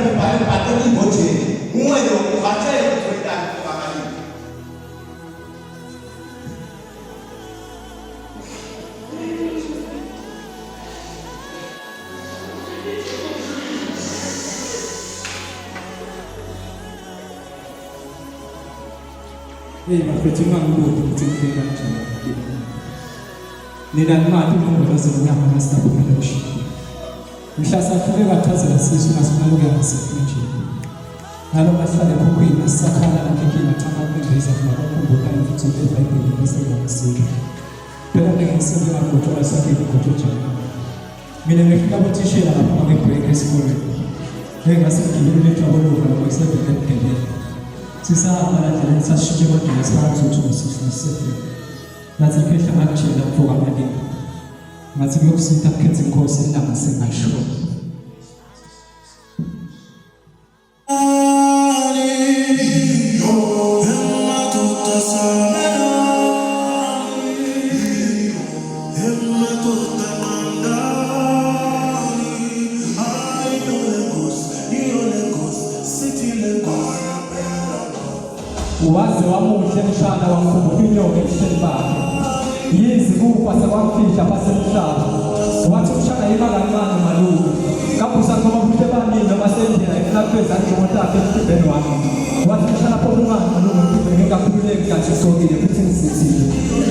하나님의 말을 받더니 뭐지? 웅어로 맞아요. 절대 안 가만히. Mapetima nguvu zimfika mchana. Ninanima tumongoloza unyama na sababu na ushindi. Mshasafiri watazala sisi na sunaloga ya masifuji. Nalo masale kukwina sakala na kikina tama kwendeza kwa kumbuka na kutumbeza ili pesa ya masifu. Pela ndege msingi wa kutoa safi kutocha. Mine mefika botishia na pamwe kuweke skole. Nega siki yule tuabolo kwa kwa sababu ya kende. Sisa ala tena sasa shule watu wa sababu tu sisi. Nazikesha machi na kwa madini. Mazimio kusita kete kosi na masenga show. Uwazi wa Mungu mshana wa mkumbinyo ukishembake. Yizi kufa sakwamfisha pase mshana. Watu mshana imaga imana malugu. Kapusa kwa mkute bani na masendira ikinapeza nchomotake mkibeni wako. Watu mshana podu mani malugu mkibeni kakule mkachusogile kutini sitili.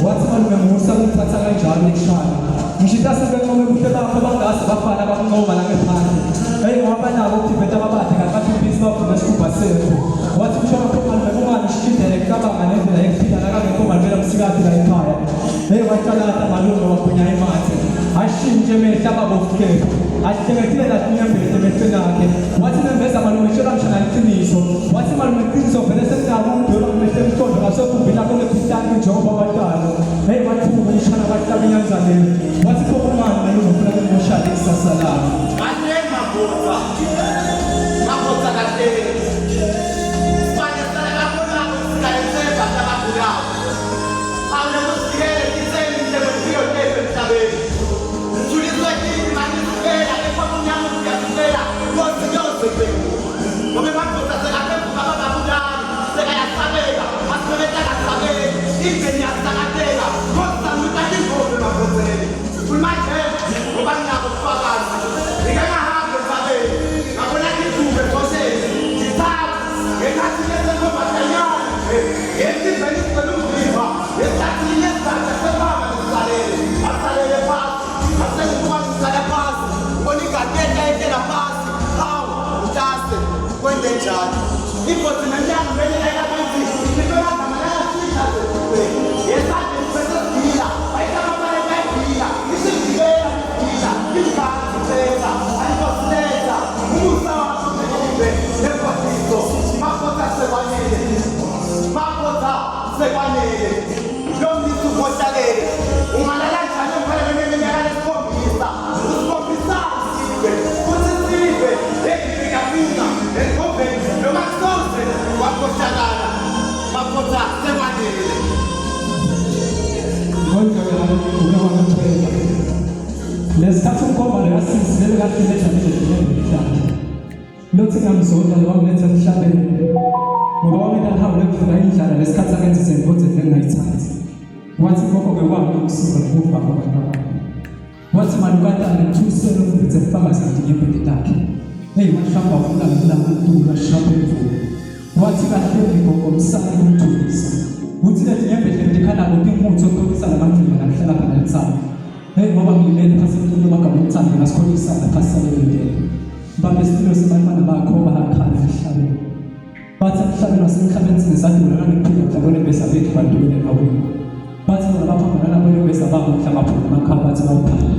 Watu malume muusa mtatanga njani mshana. Mshitasi bengo mkute bako bangasa bafana bako ngoma na mepani. Hei wabana wakipeta babate kakati bisma kumeshukupa sefu. Watu mshana kwa malume mumani shikitele kaba manendela yekipita na kame kwa malume msigati la ipaya. Hei watala hata malume wakunya imate. Ashinje meshaba bofukefu. Ashitemekile na tunyambele temetwe nake. Wati nembeza malume shora mshana nitiniso. Wati malume kirizo venese mtabu mdola kumeshe mtondo. Waso kumbina kone pitani njoba watano. Hei watu mshana watabi nyanzanele. Wati kwa kumani malume kuna mshadi sasalamu. Makota katele. Fanya sana kakuna kusikaize bata bakulao. Hauna musikele kisemi mtebutio tepe mtabeli. Tulizwe kini manisukela kwa munyamu kukasukela. Kosi yose kwenye. Wame makota seka tepu kama bakulao. Seka ya sabela. Asimeta ya sabela. Ikeni ya sakatela. Kosa mutakiko wame makotele. Ulimache. Wabanya kufagana. Ikana hapo sabela. Hakuna kitu umekose. Kitabu. Ekatiyeze kwa matanyana. Eti beni kwa lumbiwa. Ekatiyeze kwa chakebama nisalele. Asalele pasi. Asele kwa nisale pasi. Konika keta eke na pasi. Hau. Utase. Kwende chani. Ipo zinanjani mbele eka bezi. Ikitola kamanaya sita zetuwe. Yesate mpesa kila. Aika mapare kai kila. Isi kibela kila. Kika kibela. Aiko sileza. Musa wa kutekibe. Epo tiso. Makota sewanele. Makota sewanele. Yomi tukotalele. Umalala chane mpare mwenye mwenye skopisa. Skopisa sibe. Kusisibe. Eki pika pika. Ekope. Yomaksose. Wakotalala. Makota sewanele. Ngoja unaona mtenda. Lesithatha umkhoba leyasinsi lelo kahle letha. Lothi ngamzonda lo waletha emhlabeni. Ngoba wami ngihambe ngifuna indlala lesikhathi akenze izinto engingayithathi. Wathi lokho bewami ukusuka ukufa kwabantwana. Wathi malukatana nthuselo ngithe mfakazi ngiyephe lakhe. Hey mashamba ufuna umuntu kashape mvulo. Wathi kahle ngomsana umthulisa. Uthi lethi ngiyephe ndikhana ukuthi umuntu okhulisa labantu nahlala khona entsana. Hey ngoba ngilele phasi umuntu magama uthanda ngasikholisa phasi salele. Bambe isipilo sebantwana bakho bahakhala emhlabeni. Bathi emhlabeni wasemhlabeni sinesadula naniphila ndabone besa bethu bandule ngawini. Bathi bona baphambana nabone besa babo mhlaba phela makhaba bathi bawuphala.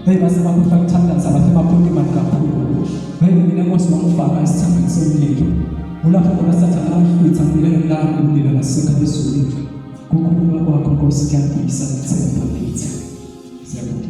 Hey base bakufaka ukuthandaza bathe baphunga imali kakhulu. Hey mina ngosi wangifaka isithambeni somlilo. Ulapho bona sathana amfitha ngilele ngilapho umlilo nasenka bezulu. Kukhuluma kwakho Nkosi kuyangisa ngithemba ngithi. Siyabonga.